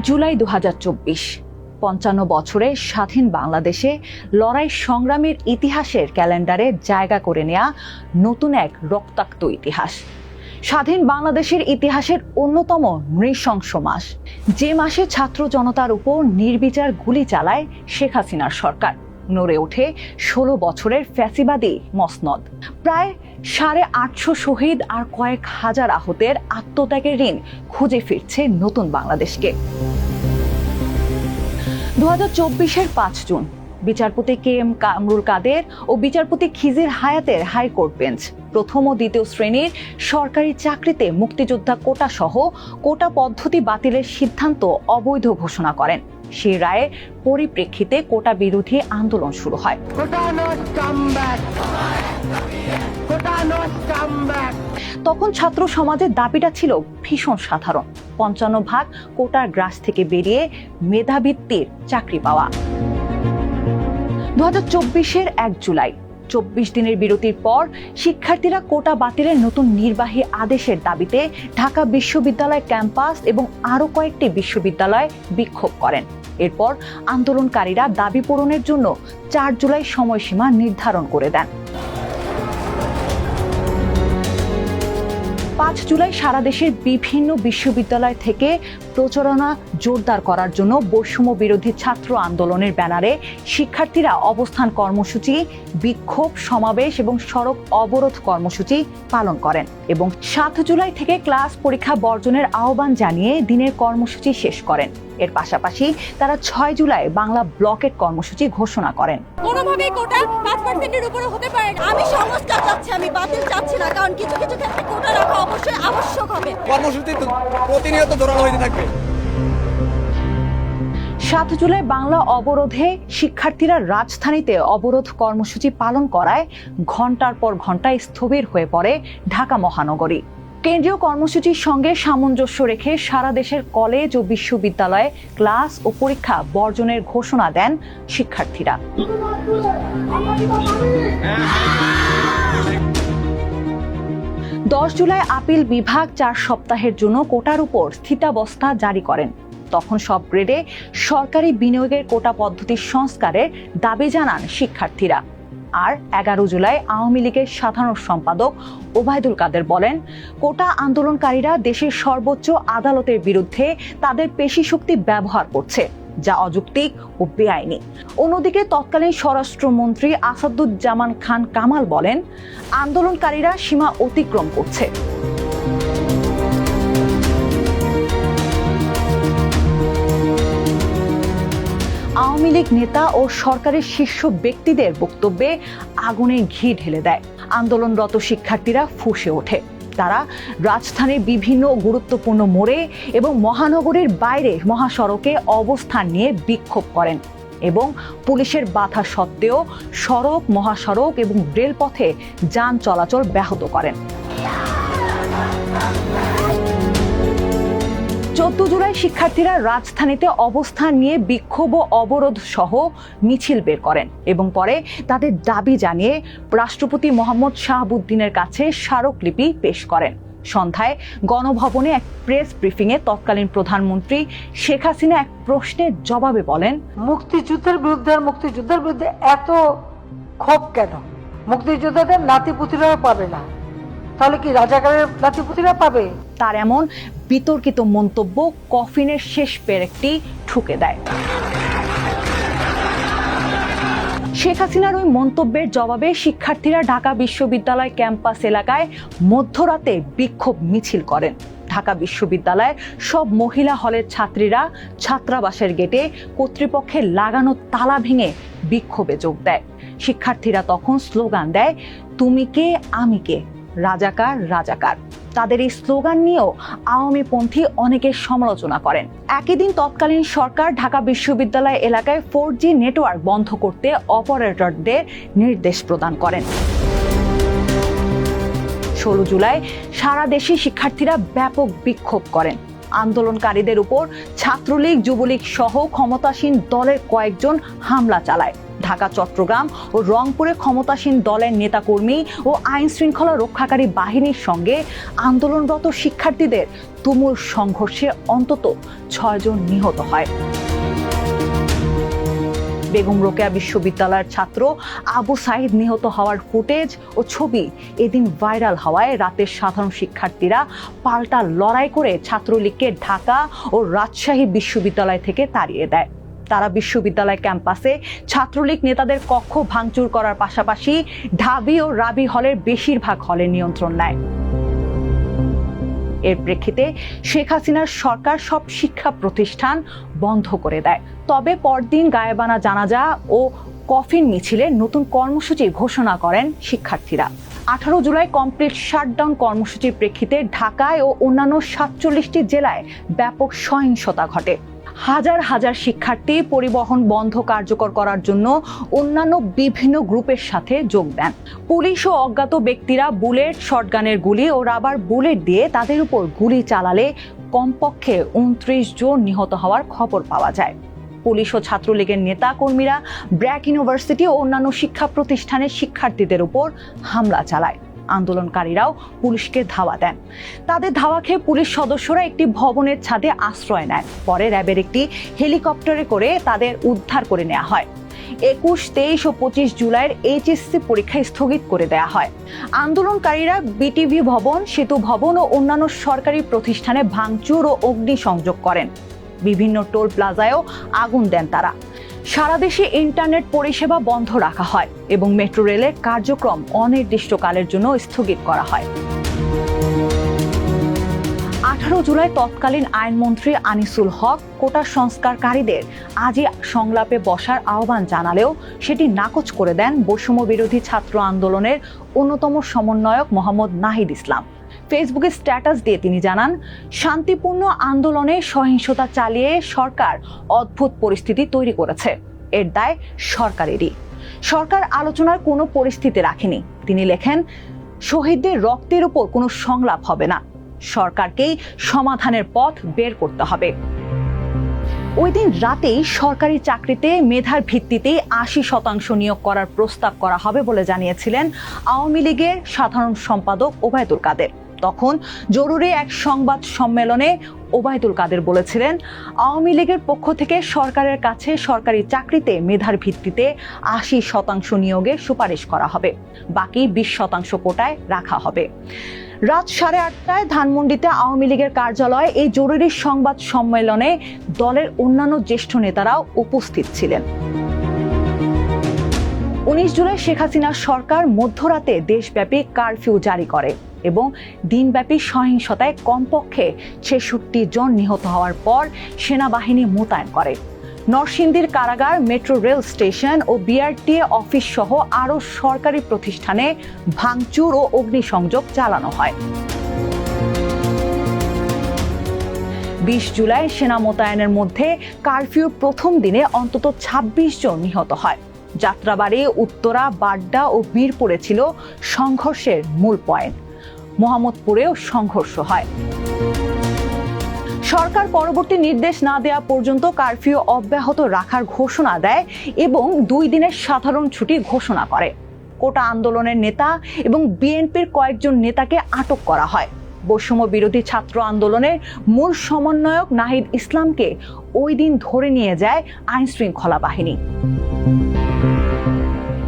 জুলাই ২০২৪, ৫৫ বছরে স্বাধীন বাংলাদেশে লড়াই সংগ্রামের ইতিহাসের ক্যালেন্ডারে জায়গা করে নেয়া নতুন এক রক্তাক্ত ইতিহাস। স্বাধীন বাংলাদেশের ইতিহাসের অন্যতম নৃশংস মাস, যে মাসে ছাত্র জনতার উপর নির্বিচার গুলি চালায় শেখ হাসিনার সরকার। নড়ে ওঠে ১৬ বছরের ফ্যাসিবাদী মসনদ। প্রায় ৮৫০ শহীদ আর কয়েক হাজার আহতের আত্মত্যাগের ঋণ খুঁজে ফিরছে নতুন বাংলাদেশকে। ২০২৪-এর ৫ জুন বিচারপতি KM কামরুল কাদের ও বিচারপতি খিজির হায়াতের হাইকোর্ট বেঞ্চ প্রথম ও দ্বিতীয় শ্রেণীর সরকারি চাকরিতে মুক্তিযোদ্ধা কোটা সহ কোটা পদ্ধতি বাতিলের সিদ্ধান্ত অবৈধ ঘোষণা করেন। সেই রায়ের পরিপ্রেক্ষিতে কোটা বিরোধী আন্দোলন শুরু হয়। তখন ছাত্র সমাজের দাবিটা ছিল ভীষণ সাধারণ, ৫৫% কোটার গ্রাস থেকে বেরিয়ে মেধাভিত্তির চাকরি পাওয়া। ২০২৪-এর ১ জুলাই ২৪ দিনের বিরতির পর শিক্ষার্থীরা কোটা বাতিলের নতুন নির্বাহী আদেশের দাবিতে ঢাকা বিশ্ববিদ্যালয় ক্যাম্পাস এবং আরও কয়েকটি বিশ্ববিদ্যালয়ে বিক্ষোভ করেন। এরপর আন্দোলনকারীরা দাবি পূরণের জন্য ৪ জুলাই সময়সীমা নির্ধারণ করে দেন। ৫ জুলাই সারা দেশের বিভিন্ন বিশ্ববিদ্যালয় থেকে প্রচারণা জোরদার করার জন্য বৈষম্য বিরোধী ছাত্র আন্দোলনের ব্যানারে শিক্ষার্থীরা অবস্থান কর্মসূচি, বিক্ষোভ সমাবেশ এবং সড়ক অবরোধ কর্মসূচি পালন করেন এবং ৭ জুলাই থেকে ক্লাস পরীক্ষা বর্জনের আহ্বান জানিয়ে দিনের কর্মসূচি শেষ করেন। এর পাশাপাশি তারা ৬ জুলাই বাংলা ব্লকেট কর্মসূচি ঘোষণা করেন। কোনোভাবেই কোটা ৫%-এর উপরে হতে পারে না। আমি সংস্কার চাচ্ছি, আমি বাতিল চাচ্ছি না, কারণ কিছু কিছু ক্ষেত্রে কোটা রাখা অবশ্যই আবশ্যক হবে। কর্মসূচি প্রতিনিয়ত জোরালো হতে থাকবে। ৭ জুলাই বাংলা অবরোধে শিক্ষার্থীরা রাজধানীতে অবরোধ কর্মসূচি পালন করায় ঘণ্টার পর ঘণ্টা স্থবির হয়ে পড়ে ঢাকা মহানগরী। কেন্দ্রীয় কর্মসূচির সঙ্গে সামঞ্জস্য রেখে সারা দেশের কলেজ ও বিশ্ববিদ্যালয়ে ক্লাস ও পরীক্ষা বর্জনের ঘোষণা দেন শিক্ষার্থীরা। ১০ জুলাই আপিল বিভাগ ৪ সপ্তাহের জন্য কোটার উপর স্থিতাবস্থা জারি করেন। তখন সব গ্রেডে সরকারি বিনিয়োগের কোটা পদ্ধতির সংস্কারের দাবি জানান শিক্ষার্থীরা। আর ১১ জুলাই আওয়ামী লীগের সাধারণ সম্পাদক ওবায়দুল কাদের বলেন, কোটা আন্দোলনকারীরা দেশের সর্বোচ্চ আদালতের বিরুদ্ধে তাদের পেশি শক্তি ব্যবহার করছে, যা অযৌক্তিক ও বেআইনি। অন্যদিকে তৎকালীন স্বরাষ্ট্রমন্ত্রী আসাদুজ্জামান খান কামাল বলেন, আন্দোলনকারীরা সীমা অতিক্রম করছে। আওয়ামী লীগ নেতা ও সরকারের শীর্ষ ব্যক্তিদের বক্তব্যে আগুনে ঘি ঢেলে দেয়। আন্দোলনরত শিক্ষার্থীরা ফুঁসে ওঠে। তারা রাজধানীর বিভিন্ন গুরুত্বপূর্ণ মোড়ে এবং মহানগরীর বাইরে মহাসড়কে অবস্থান নিয়ে বিক্ষোভ করেন এবং পুলিশের বাধা সত্ত্বেও সড়ক, মহাসড়ক এবং রেলপথে যান চলাচল ব্যাহত করেন। ১৪ জুলাই শিক্ষার্থীরা রাজধানীতে অবস্থান নিয়ে বিক্ষোভ ও অবরোধ সহ মিছিল বের করেন এবং পরে তাদের দাবি জানিয়ে রাষ্ট্রপতি মোহাম্মদ শাহাবুদ্দিনের কাছে স্মারকলিপি পেশ করেন। সন্ধ্যায় গণভবনে এক প্রেস ব্রিফিংয়ে তৎকালীন প্রধানমন্ত্রী শেখ হাসিনা এক প্রশ্নের জবাবে বলেন, মুক্তিযুদ্ধের বিরুদ্ধে এত ক্ষোভ কেন? মুক্তিযোদ্ধাদের নাতিপুতিরাও পাবে না, তাহলে কি রাজাকারের নাতিপুতিরা পাবে? তার এমন বিতর্কিত মন্তব্য কফিনের শেষ পেরেকটি ঠুকে দেয়। শেখ হাসিনার ওই মন্তব্যের জবাবে শিক্ষার্থীরা ঢাকা বিশ্ববিদ্যালয় ক্যাম্পাস এলাকায় মধ্যরাতে বিক্ষোভ মিছিল করেন। ঢাকা বিশ্ববিদ্যালয়ের সব মহিলা হলের ছাত্রীরা ছাত্রাবাসের গেটে কর্তৃপক্ষের লাগানো তালা ভেঙে বিক্ষোভে যোগ দেয়। শিক্ষার্থীরা তখন স্লোগান দেয়, তুমি কে আমি কে, রাজাকার রাজাকার। তাদের এই স্লোগান নিয়েও আওয়ামীপন্থী অনেকে সমালোচনা করেন। একই দিন তৎকালীন সরকার ঢাকা বিশ্ববিদ্যালয় এলাকায় 4G নেটওয়ার্ক বন্ধ করতে অপারেটরদের নির্দেশ প্রদান করেন। ১৬ জুলাই সারা দেশে শিক্ষার্থীরা ব্যাপক বিক্ষোভ করেন। আন্দোলনকারীদের উপর ছাত্রলীগ, যুবলীগ সহ ক্ষমতাসীন দলের কয়েকজন হামলা চালায়। ঢাকা, চট্টগ্রাম ও রংপুরে ক্ষমতাসীন দলের নেতাকর্মী ও আইন শৃঙ্খলা রক্ষাকারী বাহিনীর সঙ্গে আন্দোলনরত শিক্ষার্থীদের তুমুল সংঘর্ষে অন্তত 6 জন নিহত হয়। বেগম রোকেয়া বিশ্ববিদ্যালয়ের ছাত্র আবু সাইদ নিহত হওয়ার ফুটেজ ও ছবি এদিন ভাইরাল হওয়ায় রাতের সাধারণ শিক্ষার্থীরা পাল্টা লড়াই করে ছাত্রলীগকে ঢাকা ও রাজশাহী বিশ্ববিদ্যালয় থেকে তাড়িয়ে দেয়। তারা বিশ্ববিদ্যালয় ক্যাম্পাসে ছাত্রলীগ নেতাদের কক্ষ ভাঙচুর করার পাশাপাশি ঢাবি ও রাবি হলের বেশিরভাগ হলের নিয়ন্ত্রণ নেয়। এর প্রেক্ষিতে শেখ হাসিনার সরকার সব শিক্ষা প্রতিষ্ঠান বন্ধ করে দেয়। তবে পরদিন গায়েবানা জানাজা ও কফিন মিছিলে নতুন কর্মসূচি ঘোষণা করেন শিক্ষার্থীরা। 18 জুলাই কমপ্লিট শাটডাউন কর্মসূচির প্রেক্ষিতে ঢাকায় ও অন্যান্য 47টি জেলায় ব্যাপক সহিংসতা ঘটে। হাজার হাজার শিক্ষার্থী পরিবহন বন্ধ কার্যকর করার জন্য অন্যান্য বিভিন্ন গ্রুপের সাথে যোগ দেন। পুলিশ ও অজ্ঞাত ব্যক্তিরা বুলেট, শটগানের গুলি ও রাবার বুলেট দিয়ে তাদের উপর গুলি চালালে কমপক্ষে 29 জন নিহত হওয়ার খবর পাওয়া যায়। পুলিশ ও ছাত্রলীগের নেতা কর্মীরা ব্র্যাক ইউনিভার্সিটি ও অন্যান্য শিক্ষা প্রতিষ্ঠানের শিক্ষার্থীদের উপর হামলা চালায়। আন্দোলনকারীরাও পুলিশকে ধাওয়া দেন। তাদের ধাওয়া খেয়ে পুলিশ সদস্যরা একটি ভবনের ছাদে আশ্রয় নেয়। পরে র্যাবের একটি হেলিকপ্টারে করে তাদের উদ্ধার করে নেওয়া হয়। 21, 23 ও 25 জুলাইয়ের এইচএসসি পরীক্ষা স্থগিত করে দেওয়া হয়। আন্দোলনকারীরা বিটিভি ভবন, সেতু ভবন ও অন্যান্য সরকারি প্রতিষ্ঠানে ভাঙচুর ও অগ্নিসংযোগ করেন। বিভিন্ন টোল প্লাজায়ও আগুন দেন তারা। সারা দেশে ইন্টারনেট পরিষেবা বন্ধ রাখা হয় এবং মেট্রো রেলের কার্যক্রম অনির্দিষ্টকালের জন্য স্থগিত করা হয়। 18 জুলাই তৎকালীন আইনমন্ত্রী আনিসুল হক কোটা সংস্কারকারীদের আজই সংলাপে বসার আহ্বান জানালেও সেটি নাকচ করে দেন বৈষম্য বিরোধী ছাত্র আন্দোলনের অন্যতম সমন্বয়ক মোহাম্মদ নাহিদ ইসলাম। ফেসবুকে স্ট্যাটাস দিয়ে তিনি জানান, শান্তিপূর্ণ আন্দোলনে সহিংসতা চালিয়ে সরকার অদ্ভুত পরিস্থিতি তৈরি করেছে। এর দায় সরকারেরই। সরকার আলোচনার কোনো পরিস্থিতি রাখেনি। তিনি লেখেন, শহীদদের রক্তের উপর কোনো সংলাপ হবে না। সরকারকেই সমাধানের পথ বের করতে হবে। ওই দিন রাতেই সরকারি চাকরিতে মেধার ভিত্তিতে 80% নিয়োগ করার প্রস্তাব করা হবে বলে জানিয়েছিলেন আওয়ামী লীগের সাধারণ সম্পাদক ওবায়দুল কাদের। তখন জরুরি এক সংবাদ সম্মেলনে ওবায়দুল কাদের বলেছিলেন, আওয়ামী লীগের পক্ষ থেকে সরকারের কাছে সরকারি চাকরিতে মেধার ভিত্তিতে 80% নিয়োগের সুপারিশ করা হবে, বাকি 20% কোটায় রাখা হবে। রাত 8:30টায় ধানমন্ডিতে আওয়ামী লীগের কার্যালয়ে এই জরুরি সংবাদ সম্মেলনে দলের অন্যান্য জ্যেষ্ঠ নেতারাও উপস্থিত ছিলেন। 19 জুলাই শেখ হাসিনার সরকার মধ্যরাতে দেশব্যাপী কারফিউ জারি করে এবং দিনব্যাপী সহিংসতায় কমপক্ষে 66 জন নিহত হওয়ার পর সেনাবাহিনী মোতায়েন করে। নরসিংদীর কারাগার, মেট্রো রেল স্টেশন ও বিআরটিএ অফিস সহ আরও সরকারি প্রতিষ্ঠানে ভাঙচুর ও অগ্নিসংযোগ চালানো হয়। 20 জুলাই সেনা মোতায়েনের মধ্যে কারফিউর প্রথম দিনে অন্তত 26 জন নিহত হয়। যাত্রাবাড়ি, উত্তরা, বাড্ডা ও মিরপুরে ছিল সংঘর্ষের মূল পয়েন্ট। মোহাম্মদপুরেও সংঘর্ষ হয়। সরকার পরবর্তী নির্দেশ না দেওয়া পর্যন্ত কারফিউ অব্যাহত রাখার ঘোষণা দেয় এবং 2 দিনের সাধারণ ছুটি ঘোষণা করে। কোটা আন্দোলনের নেতা এবং বিএনপির কয়েকজন নেতাকে আটক করা হয়। বৈষম্য বিরোধী ছাত্র আন্দোলনের মূল সমন্বয়ক নাহিদ ইসলামকে ওই দিন ধরে নিয়ে যায় আইন শৃঙ্খলা বাহিনী।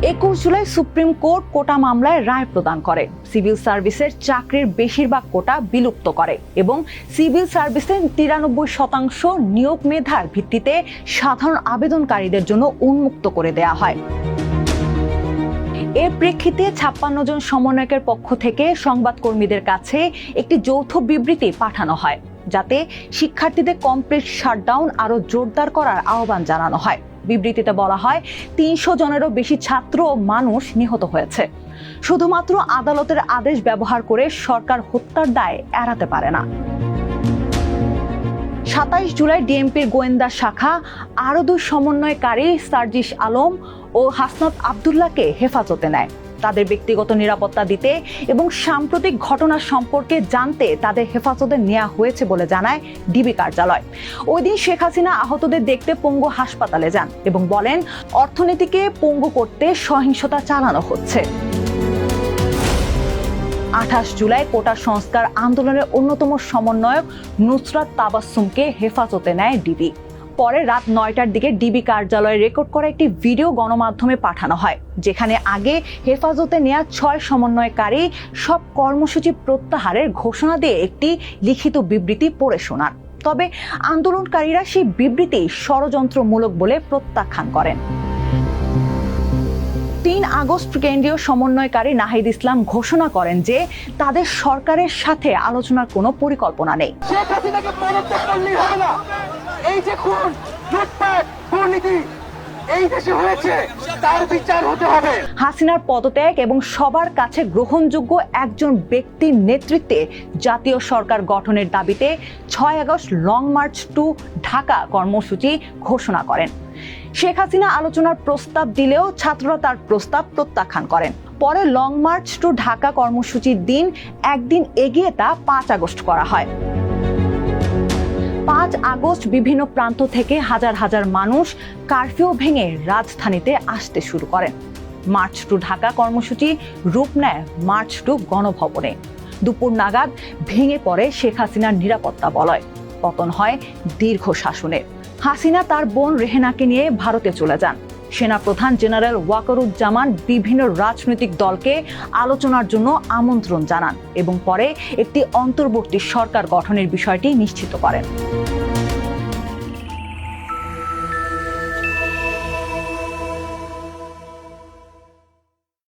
21 জুলাই সুপ্রিম কোর্ট কোটা মামলায় রায় প্রদান করে। সিভিল সার্ভিসের চাকরির বেশিরভাগ কোটা বিলুপ্ত করে এবং সিভিল সার্ভিসের 93% নিয়োগ মেধার ভিত্তিতে সাধারণ আবেদনকারীদের জন্য উন্মুক্ত করে দেয়া হয়। এর প্রেক্ষিতে 56 জন সমন্বয়কের পক্ষ থেকে সংবাদকর্মীদের কাছে একটি যৌথ বিবৃতি পাঠানো হয়, যাতে শিক্ষার্থীদের কমপ্লিট শাটডাউন আরো জোরদার করার আহ্বান জানানো হয়। বিবৃতিতে বলা হয়, 300 জনেরও বেশি ছাত্র ও মানুষ নিহত হয়েছে। শুধুমাত্র আদালতের আদেশ ব্যবহার করে সরকার হত্যার দায় এড়াতে পারে না। 27 জুলাই ডিএমপির গোয়েন্দা শাখা আরো 2 সমন্বয়কারী সার্জিস আলম ও হাসনাত আব্দুল্লাহকে হেফাজতে নেয়। তাদের ব্যক্তিগত নিরাপত্তা দিতে এবং সাম্প্রতিক ঘটনা সম্পর্কে জানতে তাদের হেফাজতে নেওয়া হয়েছে বলে জানায় ডিবি কার্যালয়। ওই দিন শেখ হাসিনা আহতদের দেখতে পঙ্গু হাসপাতালে যান এবং বলেন, অর্থনীতিকে পঙ্গু করতে সহিংসতা চালানো হচ্ছে। 28 জুলাই কোটা সংস্কার আন্দোলনের অন্যতম সমন্বয়ক নুসরাত তাবাসসুমকে হেফাজতে নেয় ডিবি। পরে রাত 9টার দিকে ডিবি কার্যালয়ে রেকর্ড করা একটি ভিডিও গণমাধ্যমে পাঠানো হয়, যেখানে আগে হেফাজতে নেওয়া 6 সমন্বয়কারী সব কর্মসূচি প্রত্যাহারের ঘোষণা দিয়ে একটি লিখিত বিবৃতি পড়ে শোনান। তবে আন্দোলনকারীরা সেই বিবৃতি ষড়যন্ত্রমূলক বলে প্রত্যাখ্যান করেন। 3 আগস্ট কেন্দ্রীয় সমন্বয়কারী নাহিদ ইসলাম ঘোষণা করেন যে তাদের সরকারের সাথে আলোচনার কোনো পরিকল্পনা নেই। শেখ হাসিনাকে পদত্যাগ করলেই হবে না। এই যে খুন, লুটপাট, দুর্নীতি এই দেশে হয়েছে, তার বিচার হতে হবে। হাসিনার পদত্যাগ এবং সবার কাছে গ্রহণযোগ্য একজন ব্যক্তির নেতৃত্বে জাতীয় সরকার গঠনের দাবিতে 6 August long march to Dhaka কর্মসূচি ঘোষণা করেন। শেখ হাসিনা আলোচনার প্রস্তাব দিলেও ছাত্ররা তার প্রস্তাব প্রত্যাখ্যান করেন। পরে লং মার্চ টু ঢাকা কর্মসূচির দিন একদিন এগিয়ে তা 5 আগস্ট করা হয়। 5 আগস্ট বিভিন্ন প্রান্ত থেকে হাজার হাজার মানুষ কারফিউ ভেঙে রাজধানীতে আসতে শুরু করেন। মার্চ টু ঢাকা কর্মসূচি রূপ নেয় মার্চ টু গণভবনে। দুপুর নাগাদ ভেঙে পড়ে শেখ হাসিনার নিরাপত্তা বলয়। পতন হয় দীর্ঘ শাসনে। হাসিনা তার বোন রেহেনাকে নিয়ে ভারতে চলে যান। সেনাপ্রধান জেনারেল ওয়াকারুজ্জামান বিভিন্ন রাজনৈতিক দলকে আলোচনার জন্য আমন্ত্রণ জানান এবং পরে একটি অন্তর্বর্তী সরকার গঠনের বিষয়টি নিশ্চিত করেন।